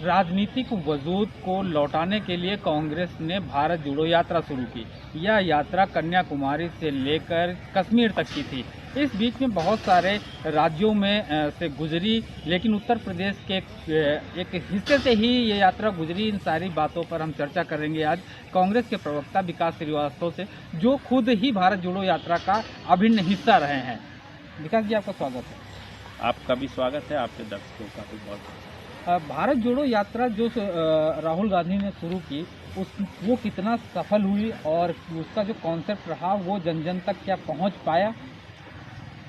राजनीतिक वजूद को लौटाने के लिए कांग्रेस ने भारत जोड़ो यात्रा शुरू की। यह यात्रा कन्याकुमारी से लेकर कश्मीर तक की थी। इस बीच में बहुत सारे राज्यों में से गुजरी, लेकिन उत्तर प्रदेश के एक हिस्से से ही ये यात्रा गुजरी। इन सारी बातों पर हम चर्चा करेंगे आज कांग्रेस के प्रवक्ता विकास श्रीवास्तव से, जो खुद ही भारत जोड़ो यात्रा का अभिन्न हिस्सा रहे हैं। विकास जी, आपका स्वागत है। आपका भी स्वागत है, आपके दर्शकों का भी बहुत। भारत जोड़ो यात्रा जो राहुल गांधी ने शुरू की, वो कितना सफल हुई और उसका जो कॉन्सेप्ट रहा वो जन जन तक क्या पहुंच पाया?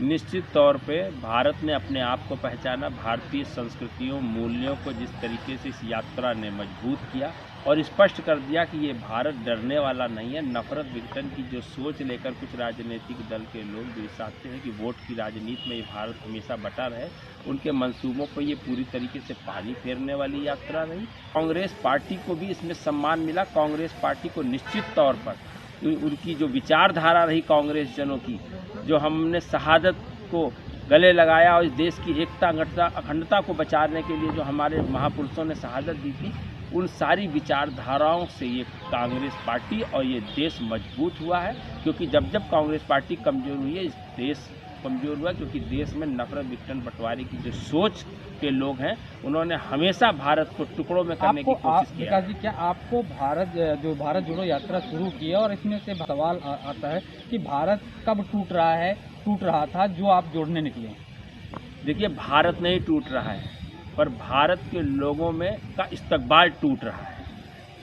निश्चित तौर पे भारत ने अपने आप को पहचाना। भारतीय संस्कृतियों, मूल्यों को जिस तरीके से इस यात्रा ने मजबूत किया और स्पष्ट कर दिया कि ये भारत डरने वाला नहीं है। नफरत विघटन की जो सोच लेकर कुछ राजनीतिक दल के लोग जो चाहते हैं कि वोट की राजनीति में ये भारत हमेशा बटा रहे, उनके मंसूबों को ये पूरी तरीके से पानी फेरने वाली यात्रा रही। कांग्रेस पार्टी को भी इसमें सम्मान मिला। कांग्रेस पार्टी को निश्चित तौर पर उनकी जो विचारधारा रही कांग्रेस जनों की, जो हमने शहादत को गले लगाया और इस देश की एकता अखंडता को बचाने के लिए जो हमारे महापुरुषों ने शहादत दी थी, उन सारी विचारधाराओं से ये कांग्रेस पार्टी और ये देश मजबूत हुआ है। क्योंकि जब जब कांग्रेस पार्टी कमज़ोर हुई है, इस देश कमज़ोर हुआ, क्योंकि देश में नफरत विघटन बंटवारे की जो सोच के लोग हैं, उन्होंने हमेशा भारत को टूकड़ों में करने की कोशिश की। विकास जी, क्या आपको भारत जोड़ो यात्रा शुरू की है और इसमें से सवाल आता है कि भारत कब टूट रहा था जो आप जोड़ने निकले? देखिए, भारत नहीं टूट रहा है, पर भारत के लोगों में का इस्तकबाल टूट रहा है।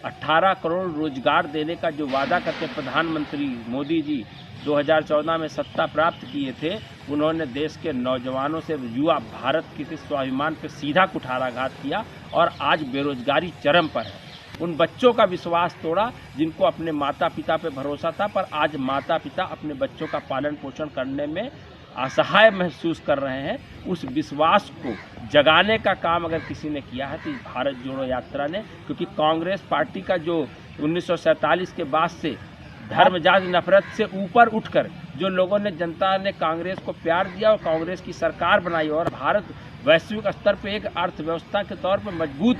18 करोड़ रोजगार देने का जो वादा करके प्रधानमंत्री मोदी जी 2014 में सत्ता प्राप्त किए थे, उन्होंने देश के नौजवानों से, युवा भारत के स्वाभिमान पर सीधा कुठाराघात किया और आज बेरोजगारी चरम पर है। उन बच्चों का विश्वास तोड़ा जिनको अपने माता पिता पे भरोसा था, पर आज माता पिता अपने बच्चों का पालन पोषण करने में असहाय महसूस कर रहे हैं। उस विश्वास को जगाने का काम अगर किसी ने किया है तो इस भारत जोड़ो यात्रा ने। क्योंकि कांग्रेस पार्टी का जो 1947 के बाद से धर्म जाति नफरत से ऊपर उठकर जो लोगों ने, जनता ने कांग्रेस को प्यार दिया और कांग्रेस की सरकार बनाई और भारत वैश्विक स्तर पर एक अर्थव्यवस्था के तौर पर मजबूत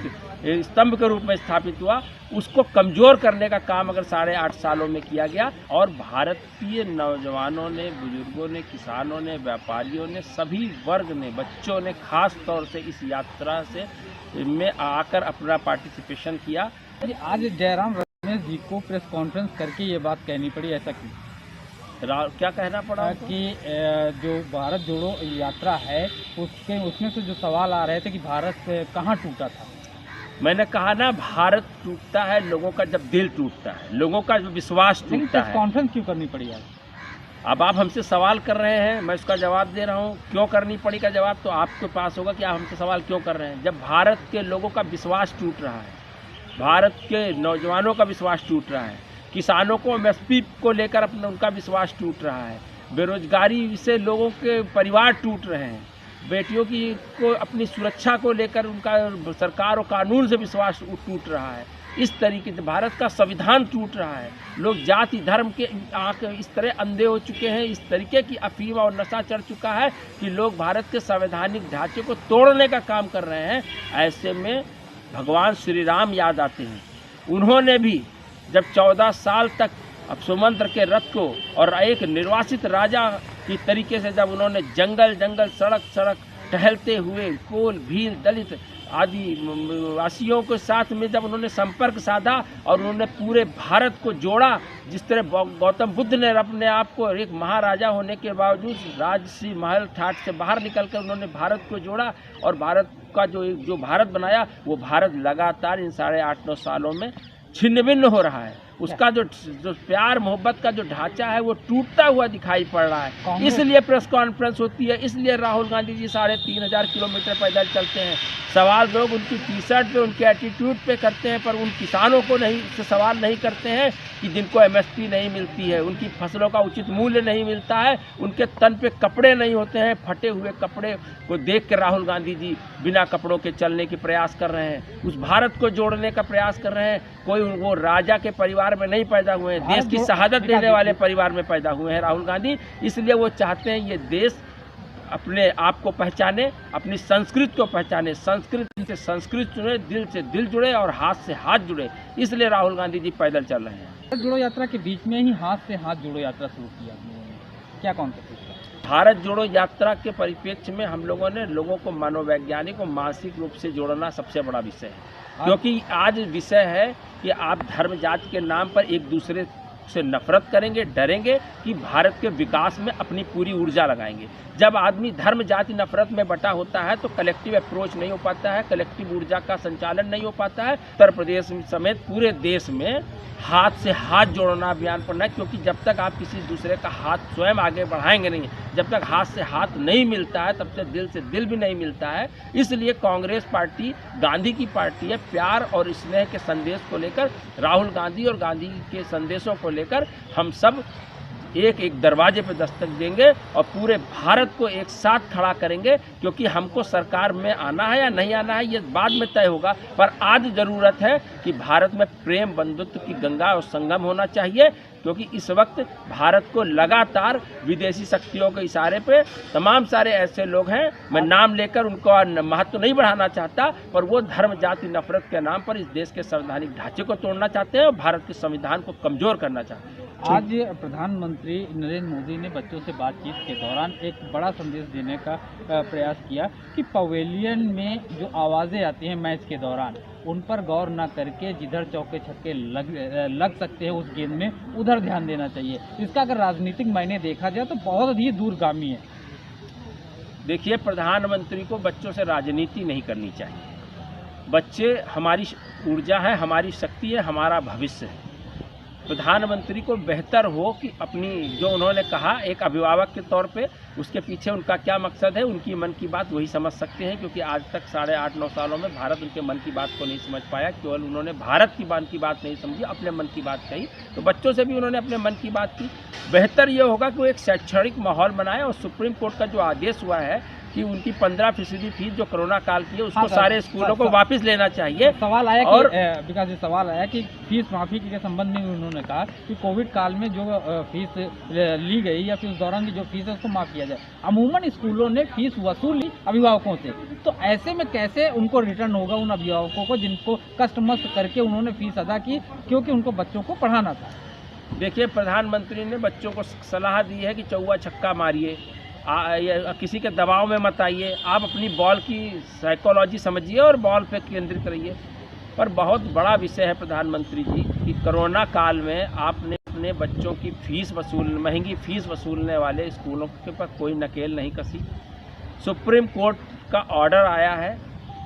स्तंभ के रूप में स्थापित हुआ, उसको कमज़ोर करने का काम अगर 8.5 सालों में किया गया। और भारतीय नौजवानों ने, बुजुर्गों ने, किसानों ने, व्यापारियों ने, सभी वर्ग ने, बच्चों ने खास तौर से इस यात्रा से में आकर अपना पार्टिसिपेशन किया। आज जयराम रमेश जी को प्रेस कॉन्फ्रेंस करके ये बात कहनी पड़ी, ऐसा क्यों? क्या कहना पड़ा? कि जो भारत जोड़ो यात्रा है उसमें से जो सवाल आ रहे थे कि भारत कहाँ टूटा था। मैंने कहा ना, भारत टूटता है लोगों का जब दिल टूटता है, लोगों का जो विश्वास टूटता है। कॉन्फ्रेंस क्यों करनी पड़ी आज? अब आप हमसे सवाल कर रहे हैं, मैं उसका जवाब दे रहा हूँ। क्यों करनी पड़ी का जवाब तो आपके पास होगा कि आप हमसे सवाल क्यों कर रहे हैं। जब भारत के लोगों का विश्वास टूट रहा है, भारत के नौजवानों का विश्वास टूट रहा है, किसानों को एमएसपी को लेकर अपना उनका विश्वास टूट रहा है, बेरोजगारी से लोगों के परिवार टूट रहे हैं, बेटियों की को अपनी सुरक्षा को लेकर उनका सरकार और कानून से विश्वास टूट रहा है, इस तरीके से भारत का संविधान टूट रहा है, लोग जाति धर्म के आंख इस तरह अंधे हो चुके हैं, इस तरीके की अफीम और नशा चढ़ चुका है कि लोग भारत के संवैधानिक ढांचे को तोड़ने का काम कर रहे हैं। ऐसे में भगवान श्री राम याद आते हैं। उन्होंने भी जब 14 साल तक अब सुमंत्र के रथ को और एक निर्वासित राजा की तरीके से जब उन्होंने जंगल जंगल सड़क सड़क टहलते हुए कोल भील दलित आदि वासियों के साथ में जब उन्होंने संपर्क साधा और उन्होंने पूरे भारत को जोड़ा, जिस तरह गौतम बुद्ध ने अपने आप को एक महाराजा होने के बावजूद राजसी महल ठाठ से बाहर निकलकर उन्होंने भारत को जोड़ा और भारत का जो भारत बनाया, वो भारत लगातार इन 8.5-9 सालों में छिन्न भिन्न हो रहा है। उसका जो प्यार मोहब्बत का जो ढांचा है वो टूटता हुआ दिखाई पड़ रहा है। इसलिए प्रेस कॉन्फ्रेंस होती है, इसलिए राहुल गांधी जी 3,500 किलोमीटर पैदल चलते हैं। सवाल लोग उनकी टी-शर्ट पे, उनके एटीट्यूड पे करते हैं, पर उन किसानों को से सवाल नहीं करते हैं कि जिनको एमएसपी नहीं मिलती है, उनकी फसलों का उचित मूल्य नहीं मिलता है, उनके तन पे कपड़े नहीं होते हैं। फटे हुए कपड़े को देख कर राहुल गांधी जी बिना कपड़ों के चलने के प्रयास कर रहे हैं, उस भारत को जोड़ने का प्रयास कर रहे हैं। कोई वो राजा के परिवार में नहीं पैदा हुए हैं, देश की शहादत देने वाले परिवार में पैदा हुए हैं राहुल गांधी। इसलिए वो चाहते हैं ये देश अपने आप को पहचाने, अपनी संस्कृति को पहचाने, संस्कृति से संस्कृत जुड़े, दिल से दिल जुड़े और हाथ से हाथ जुड़े। इसलिए राहुल गांधी जी पैदल चल रहे हैं। भारत जोड़ो यात्रा के बीच में ही हाथ से हाथ जोड़ो यात्रा शुरू किया आप लोगों ने, क्या कॉन्सेप्ट है? भारत जोड़ो यात्रा के परिप्रेक्ष्य में हम लोगों ने लोगों को मनोवैज्ञानिक और मानसिक रूप से जोड़ना सबसे बड़ा विषय है, क्योंकि आज विषय है कि आप धर्म जाति के नाम पर एक दूसरे से नफरत करेंगे, डरेंगे कि भारत के विकास में अपनी पूरी ऊर्जा लगाएंगे। जब आदमी धर्म जाति नफरत में बटा होता है तो कलेक्टिव अप्रोच नहीं हो पाता है, कलेक्टिव ऊर्जा का संचालन नहीं हो पाता है। उत्तर प्रदेश समेत पूरे देश में हाथ से हाथ जोड़ना अभियान पड़ना है, क्योंकि जब तक आप किसी दूसरे का हाथ स्वयं आगे बढ़ाएंगे नहीं, जब तक हाथ से हाथ नहीं मिलता है, तब तक दिल से दिल भी नहीं मिलता है। इसलिए कांग्रेस पार्टी गांधी की पार्टी है। प्यार और स्नेह के संदेश को लेकर राहुल गांधी और गांधी के संदेशों को लेकर हम सब एक एक दरवाजे पर दस्तक देंगे और पूरे भारत को एक साथ खड़ा करेंगे, क्योंकि हमको सरकार में आना है या नहीं आना है ये बाद में तय होगा, पर आज ज़रूरत है कि भारत में प्रेम बंधुत्व की गंगा और संगम होना चाहिए, क्योंकि इस वक्त भारत को लगातार विदेशी शक्तियों के इशारे पे तमाम सारे ऐसे लोग हैं, मैं नाम लेकर उनको महत्व नहीं बढ़ाना चाहता, पर वो धर्म जाति नफरत के नाम पर इस देश के संवैधानिक ढांचे को तोड़ना चाहते हैं और भारत के संविधान को कमज़ोर करना चाहते हैं। आज प्रधानमंत्री नरेंद्र मोदी ने बच्चों से बातचीत के दौरान एक बड़ा संदेश देने का प्रयास किया कि पवेलियन में जो आवाज़ें आती हैं मैच के दौरान उन पर गौर न करके जिधर चौके छक्के लग सकते हैं उस गेंद में उधर ध्यान देना चाहिए। इसका अगर राजनीतिक मायने देखा जाए तो बहुत ही दूरगामी है। देखिए, प्रधानमंत्री को बच्चों से राजनीति नहीं करनी चाहिए। बच्चे हमारी ऊर्जा है, हमारी शक्ति है, हमारा भविष्य है। प्रधानमंत्री को बेहतर हो कि अपनी जो उन्होंने कहा एक अभिभावक के तौर पे, उसके पीछे उनका क्या मकसद है, उनकी मन की बात वही समझ सकते हैं, क्योंकि आज तक 8.5-9 सालों में भारत उनके मन की बात को नहीं समझ पाया। केवल उन्होंने भारत की मन की बात नहीं समझी, अपने मन की बात कही। तो बच्चों से भी उन्होंने अपने मन की बात की। बेहतर ये होगा कि वो एक शैक्षणिक माहौल बनाए, और सुप्रीम कोर्ट का जो आदेश हुआ है कि उनकी 15% फीस जो कोरोना काल की है उसको सारे स्कूलों को वापस लेना चाहिए। सवाल आया और विकास जी, सवाल आया कि फीस माफी के संबंध में उन्होंने कहा कि कोविड काल में जो फीस ली गई या फिर उस दौरान की जो फीस है उसको माफ किया जाए। अमूमन स्कूलों ने फीस वसूली अभिभावकों से, तो ऐसे में कैसे उनको रिटर्न होगा उन अभिभावकों को जिनको कष्ट मस्त करके उन्होंने फीस अदा की, क्योंकि उनको बच्चों को पढ़ाना था। देखिए, प्रधानमंत्री ने बच्चों को सलाह दी है कि चौवा छक्का मारिए, किसी के दबाव में मत आइए, आप अपनी बॉल की साइकोलॉजी समझिए और बॉल पे केंद्रित रहिए। पर बहुत बड़ा विषय है प्रधानमंत्री जी कि कोरोना काल में आपने अपने बच्चों की महंगी फीस वसूलने वाले स्कूलों के पर कोई नकेल नहीं कसी। सुप्रीम कोर्ट का ऑर्डर आया है,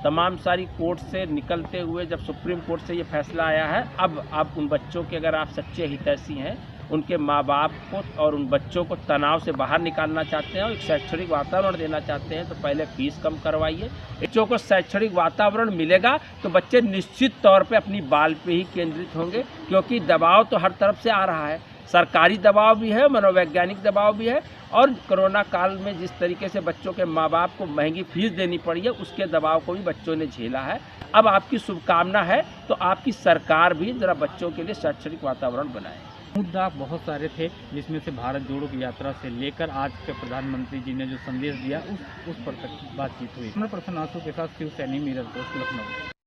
तमाम सारी कोर्ट से निकलते हुए जब सुप्रीम कोर्ट से ये फैसला आया है, अब आप उन बच्चों के, अगर आप सच्चे हितैषी हैं, उनके माँ बाप को और उन बच्चों को तनाव से बाहर निकालना चाहते हैं और एक शैक्षणिक वातावरण देना चाहते हैं, तो पहले फीस कम करवाइए। बच्चों को शैक्षणिक वातावरण मिलेगा तो बच्चे निश्चित तौर पे अपनी बाल पे ही केंद्रित होंगे, क्योंकि दबाव तो हर तरफ से आ रहा है। सरकारी दबाव भी है, मनोवैज्ञानिक दबाव भी है, और कोरोना काल में जिस तरीके से बच्चों के माँ बाप को महंगी फीस देनी पड़ी है उसके दबाव को भी बच्चों ने झेला है। अब आपकी शुभकामना है तो आपकी सरकार भी ज़रा बच्चों के लिए शैक्षणिक वातावरण बनाए। मुद्दा बहुत सारे थे, जिसमें से भारत जोड़ो की यात्रा से लेकर आज के प्रधानमंत्री जी ने जो संदेश दिया उस पर तक बातचीत हुई। 100% आंसू के साथ शिव सैनी, मिरर पोस्ट, लखनऊ।